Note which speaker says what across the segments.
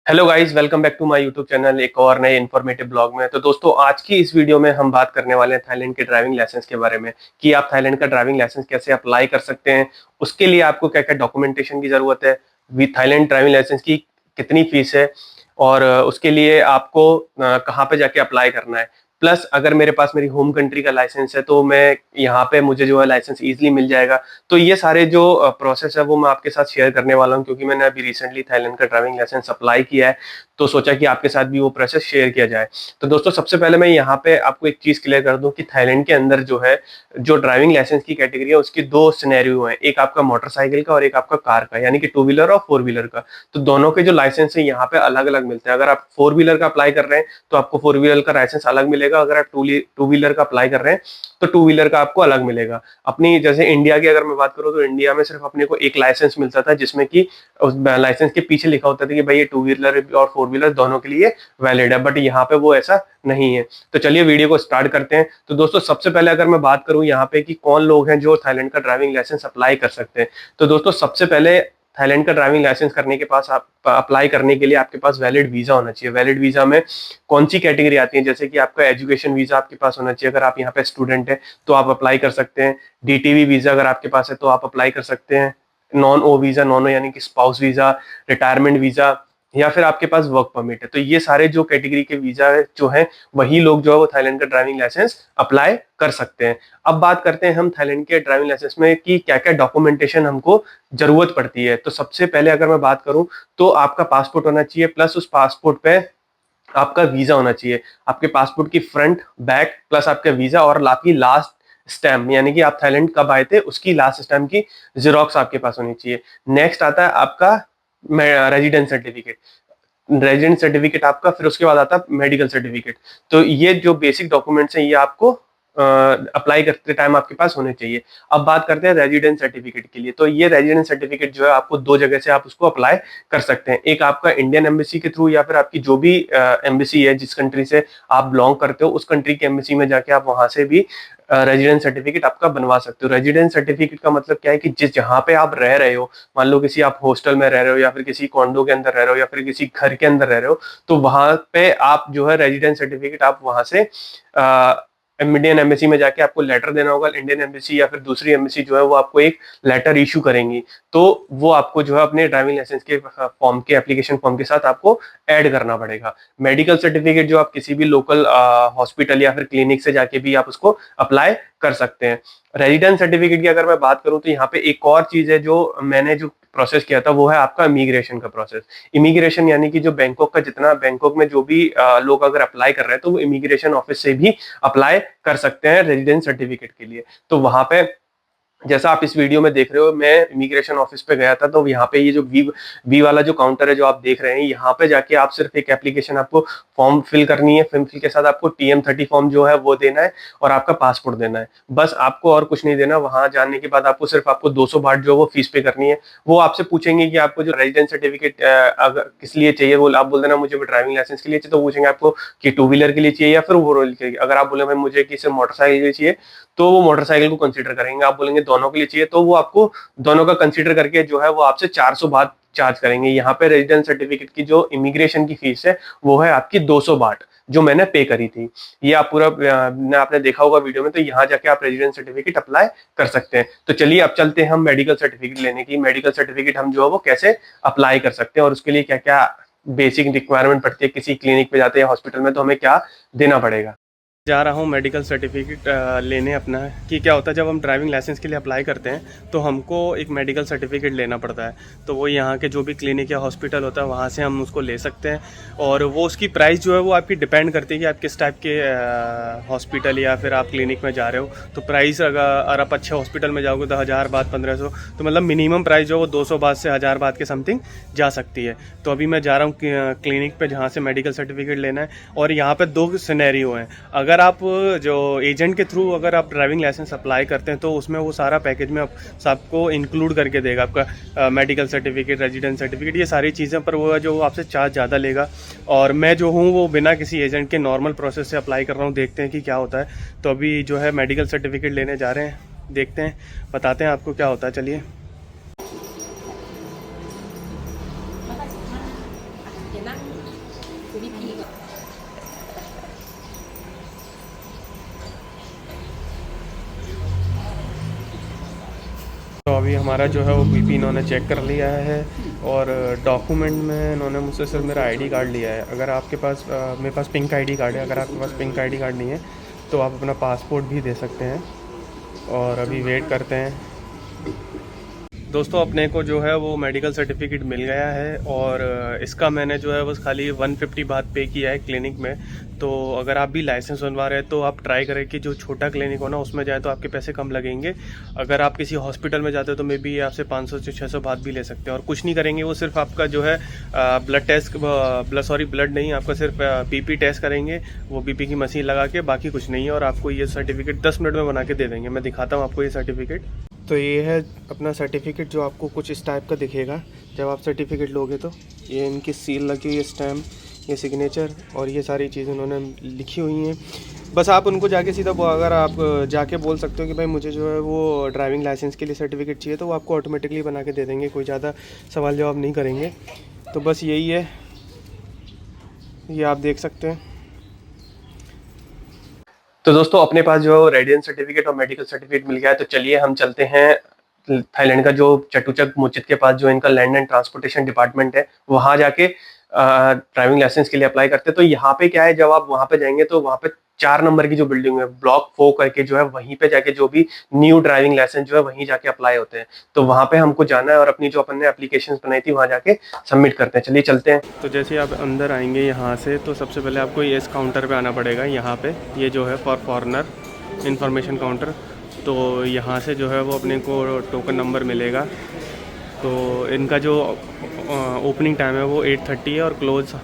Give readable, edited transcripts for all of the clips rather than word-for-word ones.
Speaker 1: Hello guys, welcome back to my YouTube channel एक और नए इन्फॉर्मेटिव ब्लॉग में। तो दोस्तों, आज की इस वीडियो में हम बात करने वाले हैं थाईलैंड के ड्राइविंग लाइसेंस के बारे में कि आप थाईलैंड का ड्राइविंग लाइसेंस कैसे अप्लाई कर सकते हैं। उसके लिए आपको क्या क्या डॉक्यूमेंटेशन की जरूरत है, थाईलैंड ड्राइविंग लाइसेंस की कितनी फीस है, और उसके लिए आपको कहाँ पे जाके अप्लाई करना है। प्लस अगर मेरे पास मेरी होम कंट्री का लाइसेंस है तो मैं यहाँ पे मुझे जो है लाइसेंस इजीली मिल जाएगा। तो ये सारे जो प्रोसेस है वो मैं आपके साथ शेयर करने वाला हूँ, क्योंकि मैंने अभी रिसेंटली थाईलैंड का ड्राइविंग लाइसेंस अप्लाई किया है। तो सोचा कि आपके साथ भी वो प्रोसेस शेयर किया जाए। तो दोस्तों, सबसे पहले मैं यहाँ पे आपको एक चीज क्लियर कर दूं कि थाईलैंड के अंदर जो है, जो ड्राइविंग लाइसेंस की कैटेगरी है उसकी दो सिनेरियो है, एक आपका मोटरसाइकिल का और एक आपका कार का, यानी कि टू व्हीलर और फोर व्हीलर का। तो दोनों के जो लाइसेंस है यहाँ पे अलग अलग मिलते हैं। अगर आप फोर व्हीलर का अप्लाई कर रहे हैं तो आपको फोर व्हीलर का लाइसेंस अलग मिलेगा। अगर आप टू व्हीलर का अप्लाई कर रहे हैं तो टू व्हीलर का आपको अलग मिलेगा। अपनी जैसे इंडिया की अगर मैं बात करूँ तो इंडिया में सिर्फ अपने को एक लाइसेंस मिलता था, जिसमें कि उस लाइसेंस के पीछे लिखा होता था कि भाई ये टू व्हीलर और फोर व्हीलर दोनों के लिए वैलिड है। बट यहाँ पे वो ऐसा नहीं है। तो चलिए वीडियो को स्टार्ट करते हैं। तो दोस्तों, सबसे पहले अगर मैं बात करूं यहाँ पे कि कौन लोग हैं जो थाईलैंड का ड्राइविंग लाइसेंस अप्लाई कर सकते हैं, तो दोस्तों सबसे पहले थाईलैंड का ड्राइविंग लाइसेंस करने के पास आप अप्लाई करने के लिए आपके पास वैलिड वीजा होना चाहिए। वैलिड वीजा में कौन सी कैटेगरी आती है, जैसे कि आपका एजुकेशन वीजा आपके पास होना चाहिए। अगर आप यहाँ पे स्टूडेंट है तो आप अप्लाई कर सकते हैं। डीटीवी वीजा अगर आपके पास है तो आप अप्लाई कर सकते हैं। नॉन ओ वीजा, नॉन ओ यानी कि स्पाउस वीजा, रिटायरमेंट वीजा, या फिर आपके पास वर्क परमिट है। तो ये सारे जो कैटेगरी के वीजा जो है वही लोग जो है वो थाईलैंड का ड्राइविंग लाइसेंस अप्लाई कर सकते हैं। अब बात करते हैं हम थाईलैंड के ड्राइविंग लाइसेंस में कि क्या क्या डॉक्यूमेंटेशन हमको जरूरत पड़ती है। तो सबसे पहले अगर मैं बात करूं तो आपका पासपोर्ट होना चाहिए, प्लस उस पासपोर्ट पे आपका वीजा होना चाहिए। आपके पासपोर्ट की फ्रंट बैक प्लस आपका वीजा और आपकी लास्ट स्टैम्प, यानी कि आप थाईलैंड कब आए थे उसकी लास्ट स्टैम्प की जेरोक्स आपके पास होनी चाहिए। नेक्स्ट आता है आपका रेजिडेंस सर्टिफिकेट। रेजिडेंट सर्टिफिकेट आपका, फिर उसके बाद आता है मेडिकल सर्टिफिकेट। तो ये जो बेसिक डॉक्यूमेंट्स हैं ये आपको अप्लाई करते टाइम आपके पास होने चाहिए। अब बात करते हैं रेजिडेंट सर्टिफिकेट के लिए। तो ये रेजिडेंट सर्टिफिकेट जो है आपको दो जगह से आप उसको अप्लाई कर सकते हैं। एक आपका इंडियन एम्बेसी के थ्रू, या फिर आपकी जो भी एम्बेसी है जिस कंट्री से आप बिलोंग करते हो उस कंट्री की एम्बेसी में जाके आप वहां से भी रेजिडेंट सर्टिफिकेट आपका बनवा सकते हो। रेजिडेंट सर्टिफिकेट का मतलब क्या है कि जिस जहां पे आप रह रहे हो, मान लो किसी आप हॉस्टल में रह रहे हो या फिर किसी कॉन्डो के अंदर रह रहे हो या फिर किसी घर के अंदर रह रहे हो, तो वहां पे आप जो है रेजिडेंट सर्टिफिकेट आप वहां से इंडियन एम्बेसी में जाके आपको लेटर देना होगा। इंडियन एम्बेसी या फिर दूसरी एम्बेसी जो है वो आपको एक लेटर इशू करेंगी, तो वो आपको जो है अपने ड्राइविंग लाइसेंस के फॉर्म के एप्लीकेशन फॉर्म के साथ आपको ऐड करना पड़ेगा। मेडिकल सर्टिफिकेट जो आप किसी भी लोकल हॉस्पिटल या फिर क्लिनिक से जाके भी आप उसको अप्लाई कर सकते हैं। रेजिडेंस सर्टिफिकेट की अगर मैं बात करूं तो यहाँ पे एक और चीज है जो मैंने जो प्रोसेस किया था वो है आपका इमिग्रेशन का प्रोसेस। इमिग्रेशन यानी कि जो बैंकॉक का जितना, बैंकॉक में जो भी लोग अगर अप्लाई कर रहे हैं तो वो इमिग्रेशन ऑफिस से भी अप्लाई कर सकते हैं रेजिडेंस सर्टिफिकेट के लिए। तो वहां पे जैसा आप इस वीडियो में देख रहे हो, मैं इमिग्रेशन ऑफिस पे गया था। तो यहाँ पे ये जो वी वाला जो काउंटर है जो आप देख रहे हैं, यहाँ पे जाके आप सिर्फ एक एप्लीकेशन, आपको फॉर्म फिल करनी है। फॉर्म फिल के साथ आपको TM30 फॉर्म जो है वो देना है और आपका पासपोर्ट देना है। बस आपको और कुछ नहीं देना। वहां जाने के बाद आपको सिर्फ आपको 200 बाht जो है वो फीस पे करनी है। वो आपसे पूछेंगे कि आपको जो रेजिडेंस सर्टिफिकेट अगर किस लिए चाहिए, वो आप बोल देना मुझे ड्राइविंग लाइसेंस के लिए चाहिए। तो पूछेंगे आपको कि टू व्हीलर के लिए चाहिए या फिर फोर व्हीलर के लिए। अगर आप बोले भाई मुझे किसी मोटरसाइकिल के लिए चाहिए तो वो मोटरसाइकिल को कंसीडर करेंगे। आप बोलेंगे दोनों के लिए चाहिए तो वो आपको दोनों का कंसीडर करके जो है वो आपसे 400 बात चार्ज करेंगे। यहाँ पे रेजिडेंस सर्टिफिकेट की जो इमिग्रेशन की फीस है वो है आपकी 200 बाट, जो मैंने पे करी थी। ये आप पूरा आपने देखा होगा वीडियो में। तो यहाँ जाके आप रेजिडेंस सर्टिफिकेट अप्लाई कर सकते हैं। तो चलिए अब चलते हैं हम मेडिकल सर्टिफिकेट लेने की। मेडिकल सर्टिफिकेट हम जो है वो कैसे अप्लाई कर सकते हैं और उसके लिए क्या क्या बेसिक रिक्वायरमेंट पड़ती है, किसी क्लिनिक पे जाते हैं हॉस्पिटल में तो हमें क्या देना पड़ेगा। जा रहा हूँ मेडिकल सर्टिफिकेट लेने अपना। कि क्या होता है जब हम ड्राइविंग लाइसेंस के लिए अप्लाई करते हैं तो हमको एक मेडिकल सर्टिफिकेट लेना पड़ता है। तो वो यहाँ के जो भी क्लिनिक या हॉस्पिटल होता है वहाँ से हम उसको ले सकते हैं। और वो उसकी प्राइस जो है वो आपकी डिपेंड करती है कि आप किस टाइप के हॉस्पिटल या फिर आप क्लिनिक में जा रहे हो। तो प्राइस अगर आप अच्छे हॉस्पिटल में जाओगे तो 1000 बात 1500, तो मतलब मिनिमम प्राइस जो है वो 200 बात से 1000 बात के समथिंग जा सकती है। तो अभी मैं जा रहा हूँ क्लिनिक पे जहाँ से मेडिकल सर्टिफिकेट लेना है। और यहाँ पे दो सिनेरियो हैं। अगर आप जो एजेंट के थ्रू अगर आप ड्राइविंग लाइसेंस अप्लाई करते हैं तो उसमें वो सारा पैकेज में सबको इंक्लूड करके देगा, आपका मेडिकल सर्टिफिकेट, रेजिडेंस सर्टिफिकेट, ये सारी चीज़ें। पर वो जो आपसे चार्ज ज़्यादा लेगा। और मैं जो हूँ वो बिना किसी एजेंट के नॉर्मल प्रोसेस से अप्लाई कर रहा हूँ। देखते हैं कि क्या होता है। तो अभी जो है मेडिकल सर्टिफिकेट लेने जा रहे हैं, देखते हैं, बताते हैं आपको क्या होता है। चलिए।
Speaker 2: นั่งดูพี่ก่อน
Speaker 1: तो अभी हमारा जो है वो पीपी इन्होंने चेक कर लिया है और डॉक्यूमेंट में इन्होंने मुझसे सिर्फ मेरा आईडी कार्ड लिया है। अगर आपके पास मेरे पास पिंक आईडी कार्ड है, अगर आपके पास पिंक आईडी कार्ड नहीं है तो आप अपना पासपोर्ट भी दे सकते हैं। और अभी वेट करते हैं। दोस्तों अपने को जो है वो मेडिकल सर्टिफिकेट मिल गया है और इसका मैंने जो है बस खाली 150 बात पे किया है क्लिनिक में। तो अगर आप भी लाइसेंस बनवा रहे हैं तो आप ट्राई करें कि जो छोटा क्लिनिक हो ना उसमें जाए तो आपके पैसे कम लगेंगे। अगर आप किसी हॉस्पिटल में जाते हो तो मे बी आपसे 500 से 600 बात भी ले सकते हैं और कुछ नहीं करेंगे। वो सिर्फ आपका जो है ब्लड नहीं, आपका सिर्फ बीपी टेस्ट करेंगे, वो बीपी की मशीन लगा के, बाकी कुछ नहीं है। और आपको ये सर्टिफिकेट 10 मिनट में बना के दे देंगे। मैं दिखाता हूँ आपको ये सर्टिफिकेट। तो ये है अपना सर्टिफिकेट जो आपको कुछ इस टाइप का दिखेगा जब आप सर्टिफिकेट लोगे। तो ये इनकी सील लगी हुई है, स्टैम्प, ये सिग्नेचर और ये सारी चीज़ें उन्होंने लिखी हुई हैं। बस आप उनको जाके सीधा अगर आप जाके बोल सकते हो कि भाई मुझे जो है वो ड्राइविंग लाइसेंस के लिए सर्टिफिकेट चाहिए, तो वो आपको ऑटोमेटिकली बना के दे देंगे। कोई ज़्यादा सवाल जवाब नहीं करेंगे। तो बस यही है, ये आप देख सकते हैं। तो दोस्तों अपने पास जो रेजिडेंस सर्टिफिकेट और मेडिकल सर्टिफिकेट मिल गया है। तो चलिए हम चलते हैं थाईलैंड का जो चटुचक मुचित के पास जो इनका लैंड एंड ट्रांसपोर्टेशन डिपार्टमेंट है, वहां जाके ड्राइविंग लाइसेंस के लिए अप्लाई करते हैं। तो यहाँ पे क्या है, जब आप वहां पे जाएंगे तो वहां पे 4 नंबर की जो बिल्डिंग है ब्लॉक 4 करके जो है, वहीं पे जाके जो भी न्यू ड्राइविंग लाइसेंस जो है वहीं जाके अप्लाई होते हैं। तो वहां पे हमको जाना है और अपनी जो अपन ने एप्लीकेशन बनाई थी वहां जाके सबमिट करते हैं। चलिए चलते हैं। तो जैसे आप अंदर आएंगे यहाँ से तो सबसे पहले आपको इस काउंटर पे आना पड़ेगा। यहाँ पे ये जो है फॉर फॉरनर इंफॉर्मेशन काउंटर। तो यहाँ से जो है वो अपने को टोकन नंबर मिलेगा। तो इनका जो ओपनिंग टाइम है वो 8:30 है और क्लोज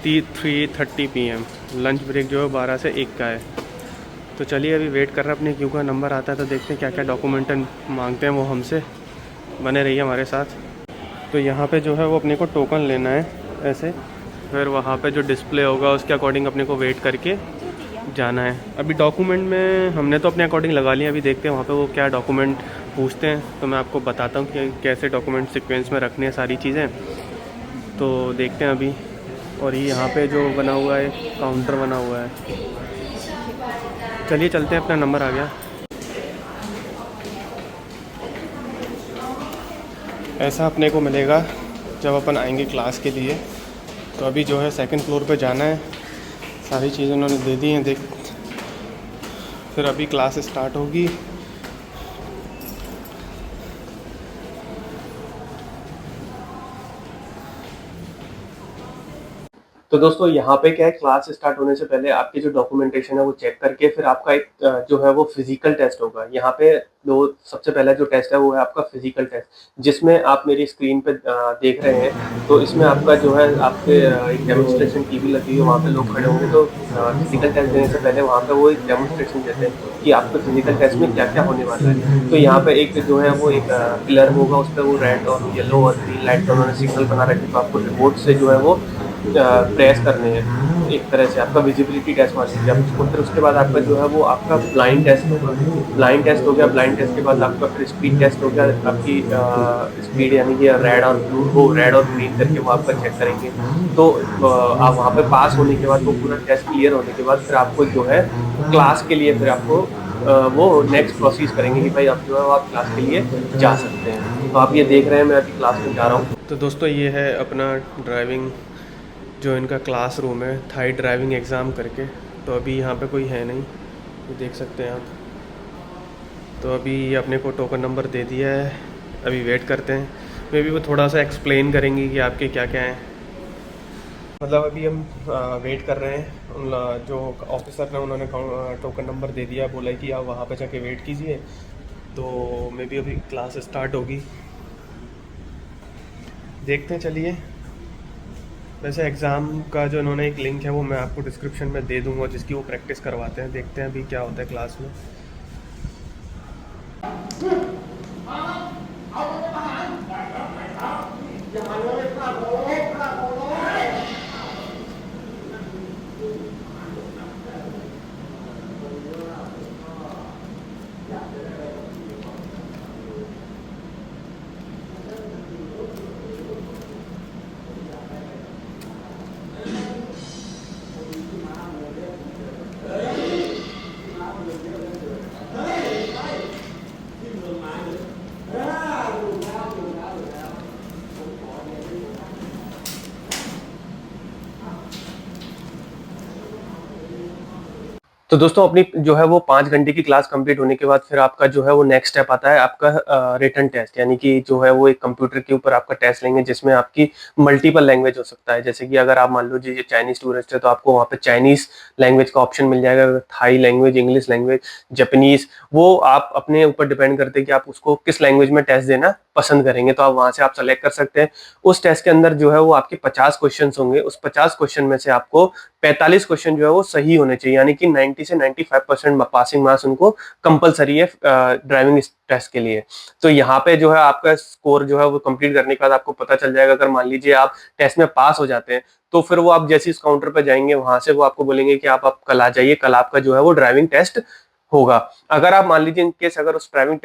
Speaker 1: 3:30 PM। लंच ब्रेक जो है 12 से 1 का है। तो चलिए अभी वेट कर रहे हैं अपने क्यू का नंबर आता है तो देखते हैं क्या क्या डॉक्यूमेंट मांगते हैं वो हमसे। बने रहिए हमारे साथ। तो यहाँ पे जो है वो अपने को टोकन लेना है ऐसे, फिर वहाँ पे जो डिस्प्ले होगा उसके अकॉर्डिंग अपने को वेट करके जाना है। अभी डॉक्यूमेंट में हमने तो अपने अकॉर्डिंग लगा लिया। अभी देखते हैं वहाँ पे वो क्या डॉक्यूमेंट पूछते हैं, तो मैं आपको बताता हूँ कि कैसे डॉक्यूमेंट सीक्वेंस में रखने हैं सारी चीज़ें। तो देखते हैं अभी। और ये यहाँ पे जो बना हुआ है काउंटर बना हुआ है। चलिए चलते हैं, अपना नंबर आ गया। ऐसा अपने को मिलेगा जब अपन आएंगे क्लास के लिए। तो अभी जो है 2nd फ्लोर पे जाना है। सारी चीज़ें उन्होंने दे दी हैं। फिर अभी क्लास स्टार्ट होगी। तो दोस्तों यहाँ पे क्या है, क्लास स्टार्ट होने से पहले आपकी जो डॉक्यूमेंटेशन है वो चेक करके फिर आपका एक जो है वो फिजिकल टेस्ट होगा। यहाँ पे सबसे पहला जो टेस्ट है वो है आपका फिजिकल टेस्ट, जिसमें आप मेरी स्क्रीन पे देख रहे हैं। तो इसमें आपका जो है आपके एक डेमोन्स्ट्रेशन टीवी लगी हुई है, वहाँ पे लोग खड़े होंगे। तो फिजिकल टेस्ट देने से पहले वहाँ पे वो एक डेमोन्स्ट्रेशन देते हैं कि आपके फिजिकल टेस्ट में क्या क्या होने वाला है। तो यहाँ पे एक जो है वो एक पिलर होगा, उस पर वो रेड और येलो और ग्रीन लाइट का उन्होंने सिग्नल बना रखे। तो आपको रिमोट से जो है वो प्रेस करने हैं एक तरह से। आपका विजिबिलिटी टेस्ट मान लीजिए आप। फिर उसके बाद आपका जो है वो आपका ब्लाइंड टेस्ट होगा। ब्लाइंड टेस्ट हो गया। ब्लाइंड टेस्ट के बाद आपका फिर स्पीड टेस्ट हो गया। आपकी स्पीड यानी कि रेड और ब्लू, वो रेड और ग्रीन करके वो आपका चेक करेंगे। तो आप वहाँ पे पास होने के बाद, वो पूरा टेस्ट क्लियर होने के बाद फिर आपको जो है क्लास के लिए फिर आपको वो नेक्स्ट प्रोसीज करेंगे कि भाई आप जो है आप क्लास के लिए जा सकते हैं। तो आप ये देख रहे हैं मैं अभी क्लास में जा रहा हूँ। तो दोस्तों ये है अपना ड्राइविंग जो इनका क्लासरूम है, थाई ड्राइविंग एग्ज़ाम करके। तो अभी यहाँ पे कोई है नहीं, ये देख सकते हैं आप। तो अभी ये अपने को टोकन नंबर दे दिया है। अभी वेट करते हैं। मे बी वो थोड़ा सा एक्सप्लेन करेंगी कि आपके क्या क्या हैं। मतलब अभी हम वेट कर रहे हैं। जो ऑफिसर ने उन्होंने टोकन नंबर दे दिया, बोला है कि आप वहाँ पे जाके वेट कीजिए। तो मे बी अभी क्लास स्टार्ट होगी, देखते हैं। चलिए, वैसे एग्ज़ाम का जो इन्होंने एक लिंक है वो मैं आपको डिस्क्रिप्शन में दे दूँगा, जिसकी वो प्रैक्टिस करवाते हैं। देखते हैं अभी क्या होता है क्लास में। तो दोस्तों अपनी जो है वो 5 घंटे की क्लास कंप्लीट होने के बाद फिर आपका जो है वो नेक्स्ट स्टेप आता है आपका रिटन टेस्ट, यानी कि जो है वो एक कंप्यूटर के ऊपर आपका टेस्ट लेंगे जिसमें आपकी मल्टीपल लैंग्वेज हो सकता है। जैसे कि अगर आप मान लो जी ये चाइनीज़ टूरिस्ट है तो आपको वहाँ पे चाइनीज़ लैंग्वेज का ऑप्शन मिल जाएगा, Thai language, English language, Japanese, वो आप अपने ऊपर डिपेंड करते हैं कि आप उसको किस लैंग्वेज में टेस्ट देना पसंद करेंगे, तो आप वहाँ से आप सेलेक्ट कर सकते हैं। उस टेस्ट के अंदर जो है वो आपके 50 क्वेश्चंस होंगे, उस 50 क्वेश्चन में से आपको 45 क्वेश्चन जो है वो सही होने चाहिए, यानी कि 90 से 95% पासिंग मार्क्स उनको कंपलसरी है ड्राइविंग टेस्ट के लिए। तो यहाँ पे जो है आपका स्कोर जो है वो कंप्लीट करने के बाद आपको पता चल जाएगा। अगर मान लीजिए आप टेस्ट में पास हो जाते हैं तो फिर वो आप जैसे इस काउंटर पे जाएंगे वहां से वो आपको बोलेंगे कि आप कल आ जाइए, कल आपका जो है वो ड्राइविंग टेस्ट होगा। अगर आप मान लीजिए इन केस अगर उस ड्राइविंग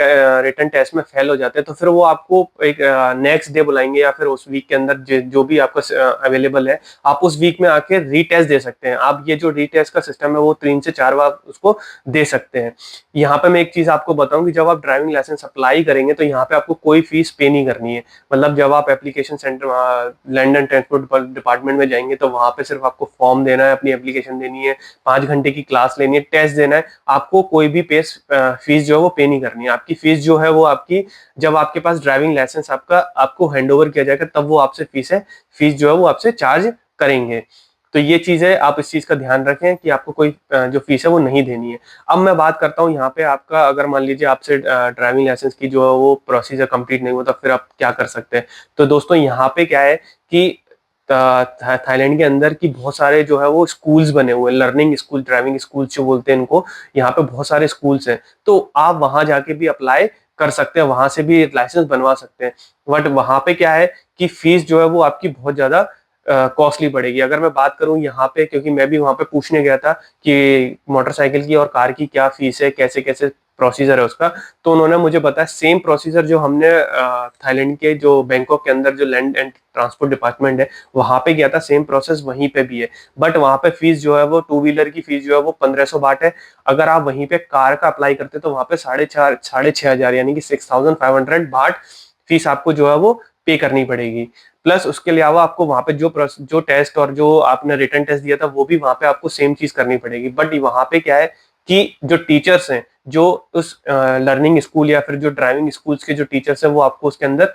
Speaker 1: रिटन टेस्ट में फेल हो जाते हैं तो फिर वो आपको एक नेक्स्ट डे बुलाएंगे या फिर उस वीक के अंदर जो भी आपका अवेलेबल है आप उस वीक में आके रीटेस्ट दे सकते हैं। आप ये जो रीटेस्ट का सिस्टम है वो 3 से 4 बार उसको दे सकते हैं। यहाँ पे मैं एक चीज आपको बताऊं कि जब आप ड्राइविंग लाइसेंस अप्लाई करेंगे तो यहाँ पे आपको कोई फीस पे नहीं करनी है। मतलब जब आप application centre land and transport department में जाएंगे तो वहां पे सिर्फ आपको फॉर्म देना है, अपनी एप्लीकेशन देनी है, 5 घंटे की क्लास लेनी है, टेस्ट देना है। आपको कोई भी फीस जो है वो पे नहीं करनी है। आपकी फीस जो है वो आपकी जब आपके पास ड्राइविंग लाइसेंस आपको हैंड ओवर किया जाएगा तब वो आपसे फीस जो है वो आपसे चार्ज करेंगे। तो ये चीज है, आप इस चीज का ध्यान रखें कि आपको कोई जो फीस है वो नहीं देनी है। अब मैं बात करता हूँ यहाँ पे आपका, अगर मान लीजिए आपसे ड्राइविंग लाइसेंस की जो है वो प्रोसीजर कंप्लीट नहीं हुआ तो फिर आप क्या कर सकते हैं। तो दोस्तों यहाँ पे क्या है कि थाईलैंड के अंदर की बहुत सारे जो है वो स्कूल्स बने हुए हैं, लर्निंग स्कूल, ड्राइविंग स्कूल जो बोलते हैं इनको। यहाँ पे बहुत सारे स्कूल्स हैं तो आप वहां जाके भी अप्लाई कर सकते हैं, वहां से भी लाइसेंस बनवा सकते हैं। बट वहां पे क्या है कि फीस जो है वो आपकी बहुत ज्यादा कॉस्टली पड़ेगी। अगर मैं बात करूं यहाँ पे, क्योंकि मैं भी वहां पे पूछने गया था कि मोटरसाइकिल की और कार की क्या फीस है, कैसे कैसे प्रोसीजर है उसका, तो उन्होंने मुझे बताया सेम प्रोसीजर जो हमने थाईलैंड के जो बैंकॉक के अंदर जो लैंड एंड ट्रांसपोर्ट डिपार्टमेंट है वहां पे गया था, सेम प्रोसेस वहीं पे भी है। बट वहां पे फीस जो है वो टू व्हीलर की फीस जो है वो 1500 बाट है। अगर आप वहीं पे कार का अप्लाई करते तो वहां पे 6,500 यानी कि 6,500 बाट फीस आपको जो है वो पे करनी पड़ेगी। प्लस उसके अलावा आपको वहां पे जो टेस्ट और जो आपने रिटर्न टेस्ट दिया था वो भी वहां पे आपको सेम चीज करनी पड़ेगी। बट वहां पे क्या है कि जो टीचर्स हैं, जो उस लर्निंग स्कूल या फिर जो ड्राइविंग स्कूल्स के जो टीचर्स हैं वो आपको उसके अंदर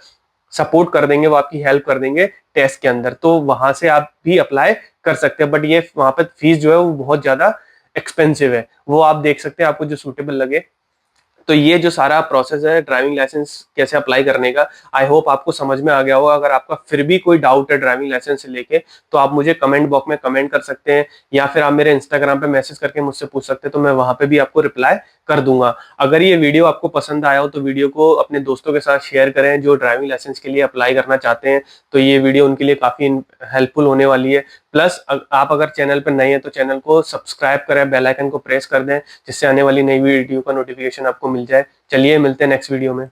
Speaker 1: सपोर्ट कर देंगे, वो आपकी हेल्प कर देंगे टेस्ट के अंदर, तो वहां से आप भी अप्लाई कर सकते हैं। बट ये वहां पे फीस जो है वो बहुत ज्यादा एक्सपेंसिव है, वो आप देख सकते हैं आपको जो सूटेबल लगे। तो ये जो सारा प्रोसेस है ड्राइविंग लाइसेंस कैसे अप्लाई करने का, आई होप आपको समझ में आ गया होगा। अगर आपका फिर भी कोई डाउट है ड्राइविंग लाइसेंस से लेके तो आप मुझे कमेंट बॉक्स में कमेंट कर सकते हैं या फिर आप मेरे इंस्टाग्राम पे मैसेज करके मुझसे पूछ सकते हैं, तो मैं वहां पे भी आपको रिप्लाई कर दूंगा। अगर ये वीडियो आपको पसंद आया हो तो वीडियो को अपने दोस्तों के साथ शेयर करें जो ड्राइविंग लाइसेंस के लिए अप्लाई करना चाहते हैं, तो ये वीडियो उनके लिए काफी हेल्पफुल होने वाली है। प्लस आप अगर चैनल पर नए हैं तो चैनल को सब्सक्राइब करें, बेल आइकन को प्रेस कर दें जिससे आने वाली नई वीडियो का नोटिफिकेशन आपको मिल जाए। चलिए मिलते हैं नेक्स्ट वीडियो में।